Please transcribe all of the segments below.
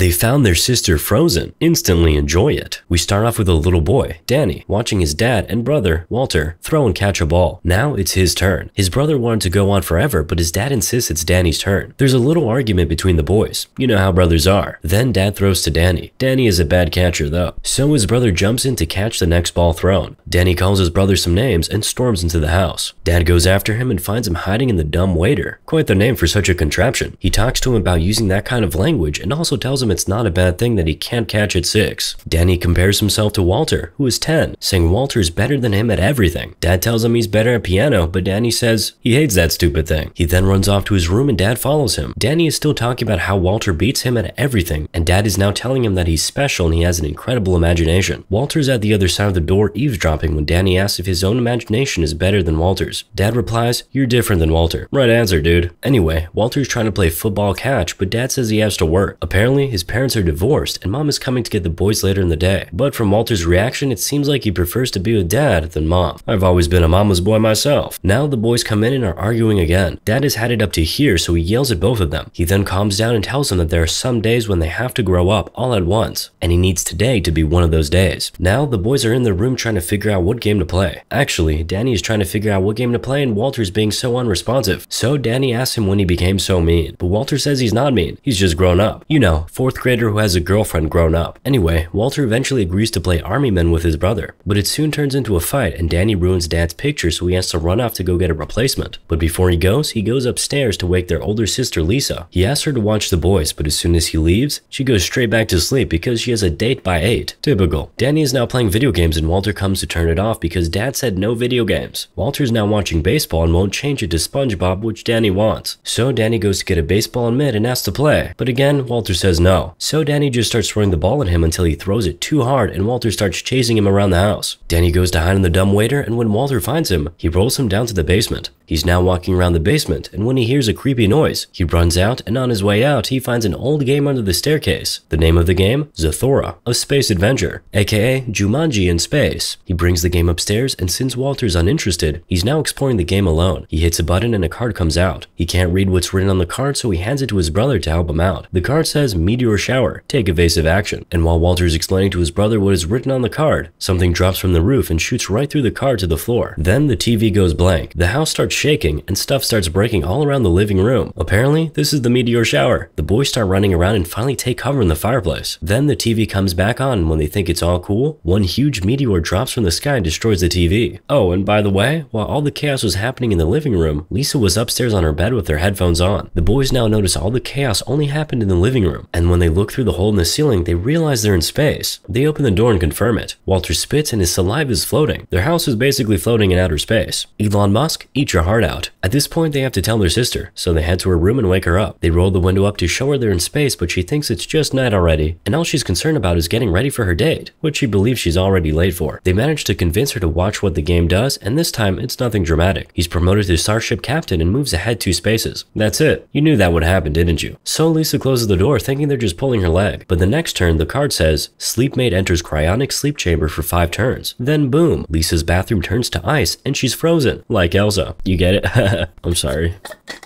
They found their sister frozen. Instantly enjoy it. We start off with a little boy, Danny, watching his dad and brother, Walter, throw and catch a ball. Now it's his turn. His brother wanted to go on forever, but his dad insists it's Danny's turn. There's a little argument between the boys. You know how brothers are. Then dad throws to Danny. Danny is a bad catcher though. So his brother jumps in to catch the next ball thrown. Danny calls his brother some names and storms into the house. Dad goes after him and finds him hiding in the dumb waiter. Quite the name for such a contraption. He talks to him about using that kind of language and also tells him it's not a bad thing that he can't catch at 6. Danny compares himself to Walter, who is 10, saying Walter is better than him at everything. Dad tells him he's better at piano, but Danny says he hates that stupid thing. He then runs off to his room and Dad follows him. Danny is still talking about how Walter beats him at everything, and Dad is now telling him that he's special and he has an incredible imagination. Walter's at the other side of the door eavesdropping when Danny asks if his own imagination is better than Walter's. Dad replies, "You're different than Walter." Right answer, dude. Anyway, Walter's trying to play football catch, but Dad says he has to work. Apparently, his parents are divorced and Mom is coming to get the boys later in the day. But from Walter's reaction, it seems like he prefers to be with Dad than Mom. I've always been a mama's boy myself. Now the boys come in and are arguing again. Dad has had it up to here, so he yells at both of them. He then calms down and tells them that there are some days when they have to grow up all at once, and he needs today to be one of those days. Now the boys are in their room trying to figure out what game to play. Actually, Danny is trying to figure out what game to play and Walter's being so unresponsive. So Danny asks him when he became so mean, but Walter says he's not mean, he's just grown up. You know, 4th grader who has a girlfriend grown up. Anyway, Walter eventually agrees to play army men with his brother, but it soon turns into a fight and Danny ruins Dad's picture, so he has to run off to go get a replacement. But before he goes upstairs to wake their older sister Lisa. He asks her to watch the boys, but as soon as he leaves, she goes straight back to sleep because she has a date by 8. Typical. Danny is now playing video games and Walter comes to turn it off because Dad said no video games. Walter's now watching baseball and won't change it to SpongeBob, which Danny wants. So Danny goes to get a baseball and mitt and asks to play, but again, Walter says no. So Danny just starts throwing the ball at him until he throws it too hard and Walter starts chasing him around the house. Danny goes to hide in the dumb waiter, and when Walter finds him, he rolls him down to the basement. He's now walking around the basement, and when he hears a creepy noise, he runs out, and on his way out, he finds an old game under the staircase. The name of the game? Zathura, a space adventure, aka Jumanji in space. He brings the game upstairs, and since Walter's uninterested, he's now exploring the game alone. He hits a button and a card comes out. He can't read what's written on the card, so he hands it to his brother to help him out. The card says, "Meteor shower, take evasive action." And while Walter's explaining to his brother what is written on the card, something drops from the roof and shoots right through the card to the floor. Then the TV goes blank. The house starts shaking, and stuff starts breaking all around the living room. Apparently, this is the meteor shower. The boys start running around and finally take cover in the fireplace. Then the TV comes back on, and when they think it's all cool, one huge meteor drops from the sky and destroys the TV. Oh, and by the way, while all the chaos was happening in the living room, Lisa was upstairs on her bed with her headphones on. The boys now notice all the chaos only happened in the living room, and when they look through the hole in the ceiling, they realize they're in space. They open the door and confirm it. Walter spits and his saliva is floating. Their house is basically floating in outer space. Elon Musk, eat your heart out. At this point, they have to tell their sister, so they head to her room and wake her up. They roll the window up to show her they're in space, but she thinks it's just night already, and all she's concerned about is getting ready for her date, which she believes she's already late for. They manage to convince her to watch what the game does, and this time, it's nothing dramatic. He's promoted to Starship Captain and moves ahead 2 spaces. That's it. You knew that would happen, didn't you? So Lisa closes the door, thinking they're just pulling her leg. But the next turn, the card says, "Sleepmate enters cryonic sleep chamber for 5 turns." Then boom, Lisa's bathroom turns to ice, and she's frozen. Like Elsa. You get it? I'm sorry.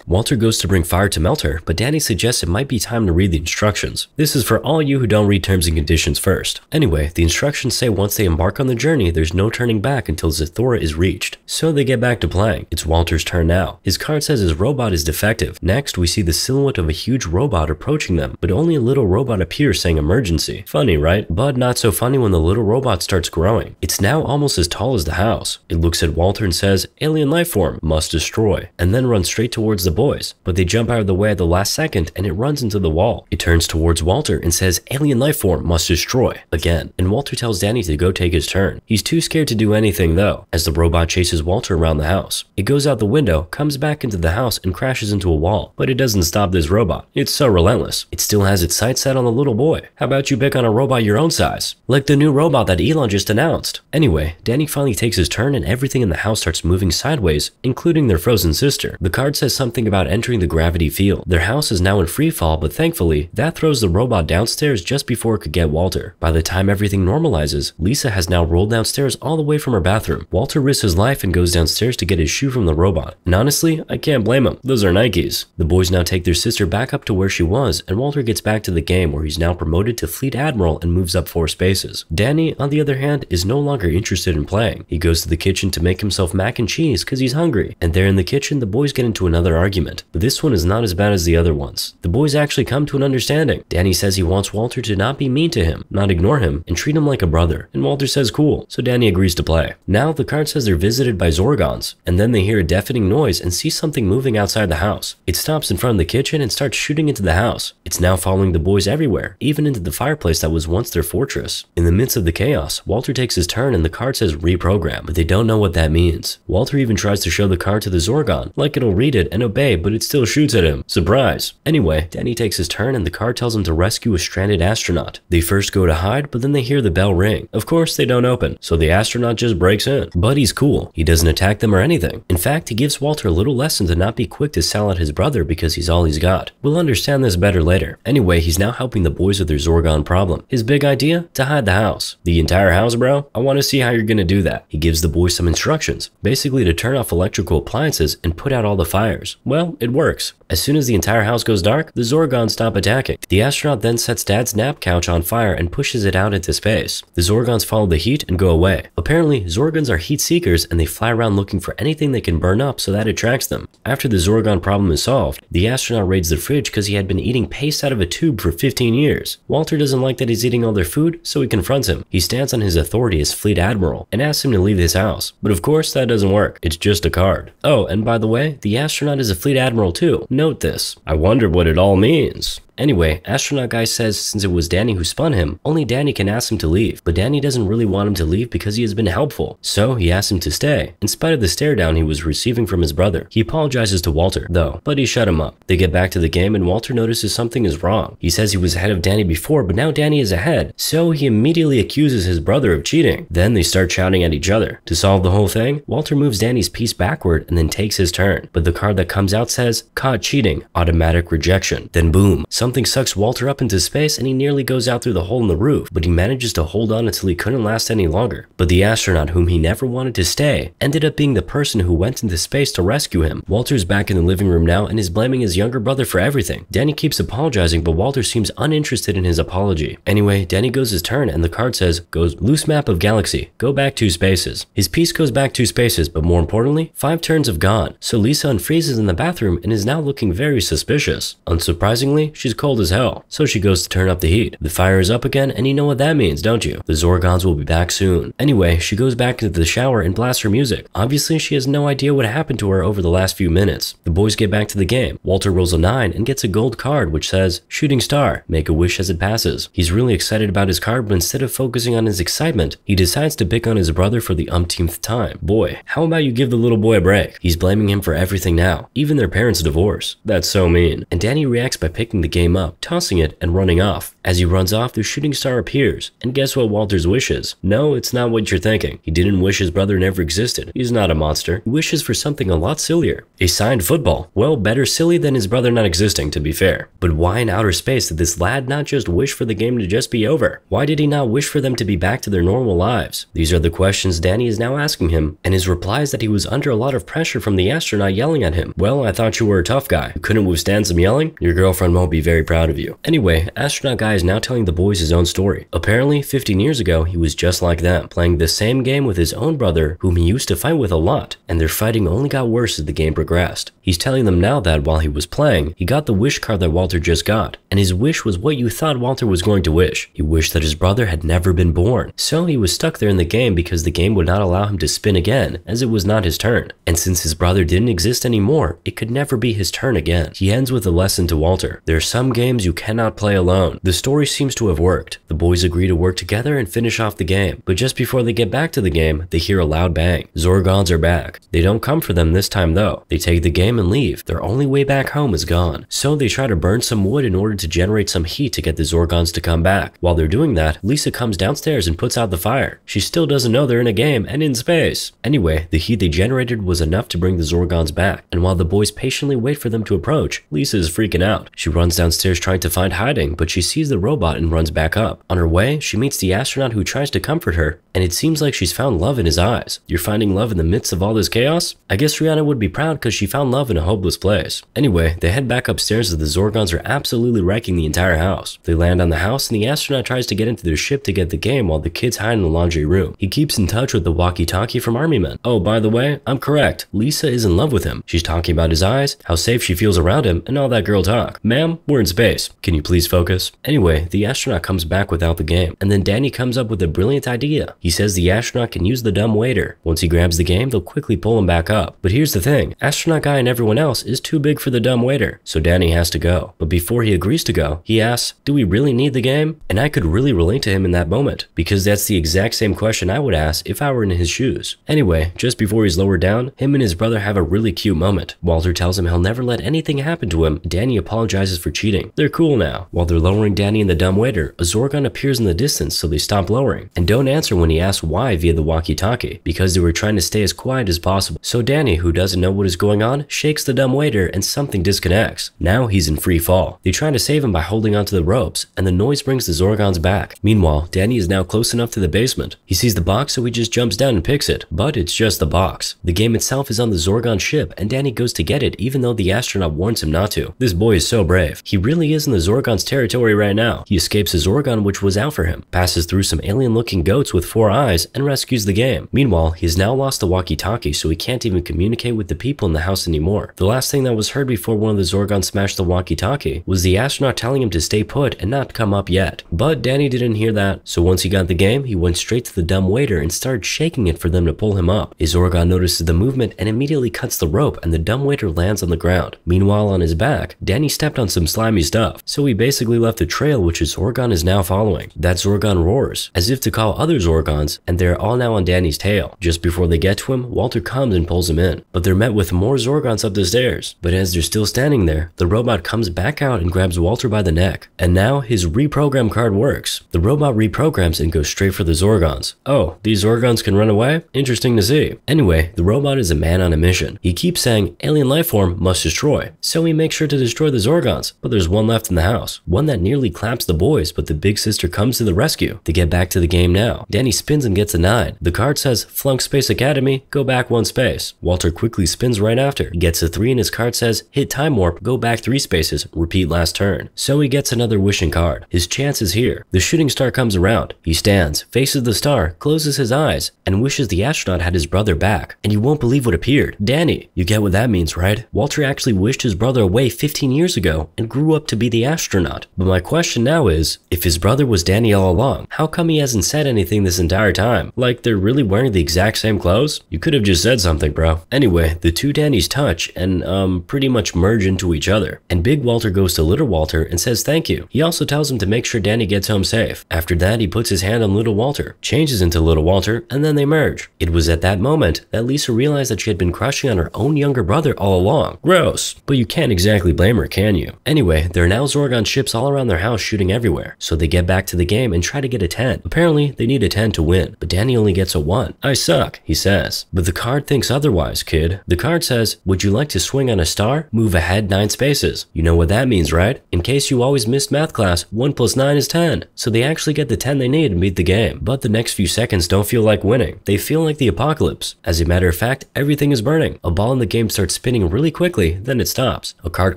Walter goes to bring fire to melt her, but Danny suggests it might be time to read the instructions. This is for all you who don't read terms and conditions first. Anyway, the instructions say once they embark on the journey, there's no turning back until Zathura is reached. So they get back to playing. It's Walter's turn now. His card says his robot is defective. Next, we see the silhouette of a huge robot approaching them, but only a little robot appears saying emergency. Funny, right? But not so funny when the little robot starts growing. It's now almost as tall as the house. It looks at Walter and says, "Alien life form, must destroy," and then runs straight towards the boys, but they jump out of the way at the last second and it runs into the wall. It turns towards Walter and says, "Alien life form, must destroy," again, and Walter tells Danny to go take his turn. He's too scared to do anything though, as the robot chases Walter around the house. It goes out the window, comes back into the house, and crashes into a wall, but it doesn't stop this robot. It's so relentless. It still has its sights set on the little boy. How about you pick on a robot your own size? Like the new robot that Elon just announced. Anyway, Danny finally takes his turn and everything in the house starts moving sideways, including their frozen sister. The card says something about entering the gravity field. Their house is now in free fall, but thankfully, that throws the robot downstairs just before it could get Walter. By the time everything normalizes, Lisa has now rolled downstairs all the way from her bathroom. Walter risks his life and goes downstairs to get his shoe from the robot. And honestly, I can't blame him. Those are Nikes. The boys now take their sister back up to where she was, and Walter gets back to the game where he's now promoted to Fleet Admiral and moves up 4 spaces. Danny, on the other hand, is no longer interested in playing. He goes to the kitchen to make himself mac and cheese because he's hungry. And there in the kitchen, the boys get into another argument. But this one is not as bad as the other ones. The boys actually come to an understanding. Danny says he wants Walter to not be mean to him, not ignore him, and treat him like a brother. And Walter says cool, so Danny agrees to play. Now the card says they're visited by Zorgons, and then they hear a deafening noise and see something moving outside the house. It stops in front of the kitchen and starts shooting into the house. It's now following the boys everywhere, even into the fireplace that was once their fortress. In the midst of the chaos, Walter takes his turn and the card says reprogram, but they don't know what that means. Walter even tries to show the card to the Zorgon, like it'll read it and obey, but it still shoots at him. Surprise! Anyway, Danny takes his turn and the card tells him to rescue a stranded astronaut. They first go to hide, but then they hear the bell ring. Of course, they don't open, so the astronaut just breaks in. But he's cool. He doesn't attack them or anything. In fact, he gives Walter a little lesson to not be quick to sell out his brother because he's all he's got. We'll understand this better later. Anyway, he's now helping the boys with their Zorgon problem. His big idea? To hide the house. The entire house, bro? I want to see how you're gonna do that. He gives the boys some instructions, basically to turn off electrical appliances and put out all the fires. Well, it works. As soon as the entire house goes dark, the Zorgons stop attacking. The astronaut then sets Dad's nap couch on fire and pushes it out into space. The Zorgons follow the heat and go away. Apparently, Zorgons are heat seekers and they fly around looking for anything they can burn up so that attracts them. After the Zorgon problem is solved, the astronaut raids the fridge because he had been eating paste out of a tube for 15 years. Walter doesn't like that he's eating all their food, so he confronts him. He stands on his authority as Fleet Admiral and asks him to leave his house. But of course, that doesn't work. It's just a card. Oh, and by the way, the astronaut is a Fleet Admiral too. Note this. I wonder what it all means. Anyway, astronaut guy says since it was Danny who spun him, only Danny can ask him to leave, but Danny doesn't really want him to leave because he has been helpful, so he asks him to stay, in spite of the stare down he was receiving from his brother. He apologizes to Walter, though, but he shut him up. They get back to the game and Walter notices something is wrong. He says he was ahead of Danny before, but now Danny is ahead, so he immediately accuses his brother of cheating. Then they start shouting at each other. To solve the whole thing, Walter moves Danny's piece backward and then takes his turn, but the card that comes out says, caught cheating, automatic rejection. Then boom, something sucks Walter up into space and he nearly goes out through the hole in the roof, but he manages to hold on until he couldn't last any longer. But the astronaut, whom he never wanted to stay, ended up being the person who went into space to rescue him. Walter's back in the living room now and is blaming his younger brother for everything. Danny keeps apologizing, but Walter seems uninterested in his apology. Anyway, Danny goes his turn and the card says, goes loose map of galaxy, go back 2 spaces. His piece goes back 2 spaces, but more importantly, 5 turns have gone. So Lisa unfreezes in the bathroom and is now looking very suspicious. Unsurprisingly, she's cold as hell, so she goes to turn up the heat. The fire is up again, and you know what that means, don't you? The Zorgons will be back soon. Anyway, she goes back into the shower and blasts her music. Obviously, she has no idea what happened to her over the last few minutes. The boys get back to the game. Walter rolls a 9 and gets a gold card which says, shooting star, make a wish as it passes. He's really excited about his card, but instead of focusing on his excitement, he decides to pick on his brother for the umpteenth time. Boy, how about you give the little boy a break? He's blaming him for everything now, even their parents' divorce. That's so mean. And Danny reacts by picking the game up, tossing it, and running off. As he runs off, the shooting star appears. And guess what Walter's wish is? No, it's not what you're thinking. He didn't wish his brother never existed. He's not a monster. He wishes for something a lot sillier. A signed football. Well, better silly than his brother not existing, to be fair. But why in outer space did this lad not just wish for the game to just be over? Why did he not wish for them to be back to their normal lives? These are the questions Danny is now asking him, and his reply is that he was under a lot of pressure from the astronaut yelling at him. Well, I thought you were a tough guy. You couldn't withstand some yelling? Your girlfriend won't be very proud of you. Anyway, astronaut guy is now telling the boys his own story. Apparently, 15 years ago, he was just like them, playing the same game with his own brother, whom he used to fight with a lot, and their fighting only got worse as the game progressed. He's telling them now that while he was playing, he got the wish card that Walter just got, and his wish was what you thought Walter was going to wish. He wished that his brother had never been born, so he was stuck there in the game because the game would not allow him to spin again, as it was not his turn. And since his brother didn't exist anymore, it could never be his turn again. He ends with a lesson to Walter. There are some games you cannot play alone. The story seems to have worked. The boys agree to work together and finish off the game, but just before they get back to the game, they hear a loud bang. Zorgons are back. They don't come for them this time though. They take the game and leave. Their only way back home is gone. So they try to burn some wood in order to generate some heat to get the Zorgons to come back. While they're doing that, Lisa comes downstairs and puts out the fire. She still doesn't know they're in a game and in space. Anyway, the heat they generated was enough to bring the Zorgons back, and while the boys patiently wait for them to approach, Lisa is freaking out. She runs downstairs trying to find hiding, but she sees the robot and runs back up. On her way, she meets the astronaut who tries to comfort her, and it seems like she's found love in his eyes. You're finding love in the midst of all this chaos? I guess Rihanna would be proud because she found love in a hopeless place. Anyway, they head back upstairs as the Zorgons are absolutely wrecking the entire house. They land on the house and the astronaut tries to get into their ship to get the game while the kids hide in the laundry room. He keeps in touch with the walkie-talkie from Army Men. Oh, by the way, I'm correct. Lisa is in love with him. She's talking about his eyes, how safe she feels around him, and all that girl talk. Ma'am, we're in space. Can you please focus? Anyway, the astronaut comes back without the game, and then Danny comes up with a brilliant idea. He says the astronaut can use the dumb waiter. Once he grabs the game, they'll quickly pull him back up. But here's the thing, astronaut guy and everyone else is too big for the dumb waiter, so Danny has to go. But before he agrees to go, he asks, do we really need the game? And I could really relate to him in that moment, because that's the exact same question I would ask if I were in his shoes. Anyway, just before he's lowered down, him and his brother have a really cute moment. Walter tells him he'll never let anything happen to him. Danny apologizes for cheating. They're cool now. While they're lowering Danny and the dumb waiter, a Zorgon appears in the distance, so they stop lowering, and don't answer when he asks why via the walkie-talkie, because they were trying to stay as quiet as possible. So Danny, who doesn't know what is going on, shakes the dumb waiter and something disconnects. Now he's in free fall. They try to save him by holding onto the ropes, and the noise brings the Zorgons back. Meanwhile, Danny is now close enough to the basement. He sees the box, so he just jumps down and picks it, but it's just the box. The game itself is on the Zorgon ship, and Danny goes to get it even though the astronaut warns him not to. This boy is so brave. He really is in the Zorgon's territory right now. He escapes a Zorgon which was out for him, passes through some alien-looking goats with 4 eyes, and rescues the game. Meanwhile, he has now lost the walkie-talkie, so he can't even communicate with the people in the house anymore. The last thing that was heard before one of the Zorgons smashed the walkie-talkie was the astronaut telling him to stay put and not come up yet. But Danny didn't hear that, so once he got the game, he went straight to the dumb waiter and started shaking it for them to pull him up. His Zorgon notices the movement and immediately cuts the rope, and the dumb waiter lands on the ground. Meanwhile, on his back, Danny stepped on some slimy stuff, so he basically left a trail which his Zorgon is now following. That Zorgon roars, as if to call other Zorgons, and they're all now on Danny's tail. Just before they get to him, Walter comes and pulls him in, but they're met with more Zorgons up the stairs. But as they're still standing there, the robot comes back out and grabs Walter by the neck, and now his reprogram card works. The robot reprograms and goes straight for the Zorgons. Oh, these Zorgons can run away? Interesting to see. Anyway, the robot is a man on a mission. He keeps saying alien life form must destroy, so he makes sure to destroy the Zorgons, but there's one left in the house, one that nearly claps the boys, but the big sister comes to the rescue. They get back to the game now. Danny spins and gets a 9. The card says flunk Space Academy, go back 1 space. Walter quickly spins right after. He gets a 3 and his card says hit time warp, go back 3 spaces, repeat last turn. So he gets another wishing card. His chance is here. The shooting star comes around. He stands, faces the star, closes his eyes, and wishes the astronaut had his brother back. And you won't believe what appeared. Danny. You get what that means, right? Walter actually wished his brother away 15 years ago and grew up to be the astronaut. But my question now is, if his brother was Danny all along, how come he hasn't said anything this entire time? Like they're really wearing the exact same clothes? You could have just said something, bro. Anyway, the two Dannys touch and pretty much merge into each other. And Big Walter goes to Little Walter and says thank you. He also tells him to make sure Danny gets home safe. After that, he puts his hand on Little Walter, changes into Little Walter, and then they merge. It was at that moment that Lisa realized that she had been crushing on her own younger brother all along. Gross. But you can't exactly blame her, can you? Anyway, there are now Zorgon ships all around their house shooting everywhere, so they get back to the game and try to get a 10. Apparently, they need a 10 to win, but Danny only gets a 1. I suck, he says. But the card thinks otherwise, kid. The card says, would you like to swing on a star? Move ahead 9 spaces. You know what that means, right? In case you always missed math class, 1 + 9 is 10. So they actually get the 10 they need and beat the game. But the next few seconds don't feel like winning. They feel like the apocalypse. As a matter of fact, everything is burning. A ball in the game starts spinning really quickly, then it stops. A card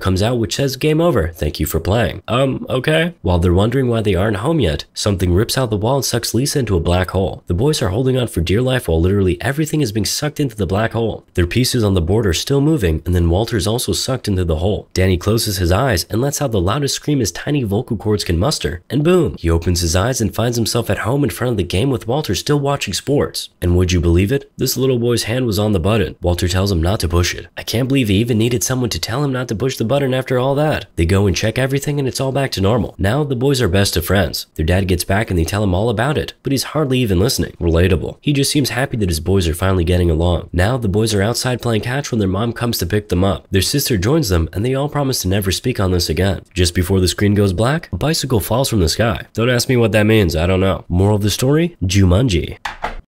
comes out which says game over, thank you for playing. Okay. While they're wondering why they aren't home yet, something rips out the wall and sucks Lisa into a black hole. The boys are holding on for dear life while literally everything is being sucked into the black hole. Their pieces on the board are still moving, and then Walter is also sucked into the hole. Danny closes his eyes and lets out the loudest scream his tiny vocal cords can muster, and boom! He opens his eyes and finds himself at home in front of the game with Walter still watching sports. And would you believe it? This little boy's hand was on the button. Walter tells him not to push it. I can't believe he even needed someone to tell him not to push the button after all that. They go and check everything and it's all back to normal. Now the boys are best of friends. Their dad gets back and they tell him all about it, but he's hardly even listening. Relatable. He just seems happy that his boys are finally getting along. Now the boys are outside playing catch when their mom comes to pick them up. Their sister joins them and they all promise to never speak on this again. Just before the screen goes black, a bicycle falls from the sky. Don't ask me what that means, I don't know. Moral of the story? Jumanji.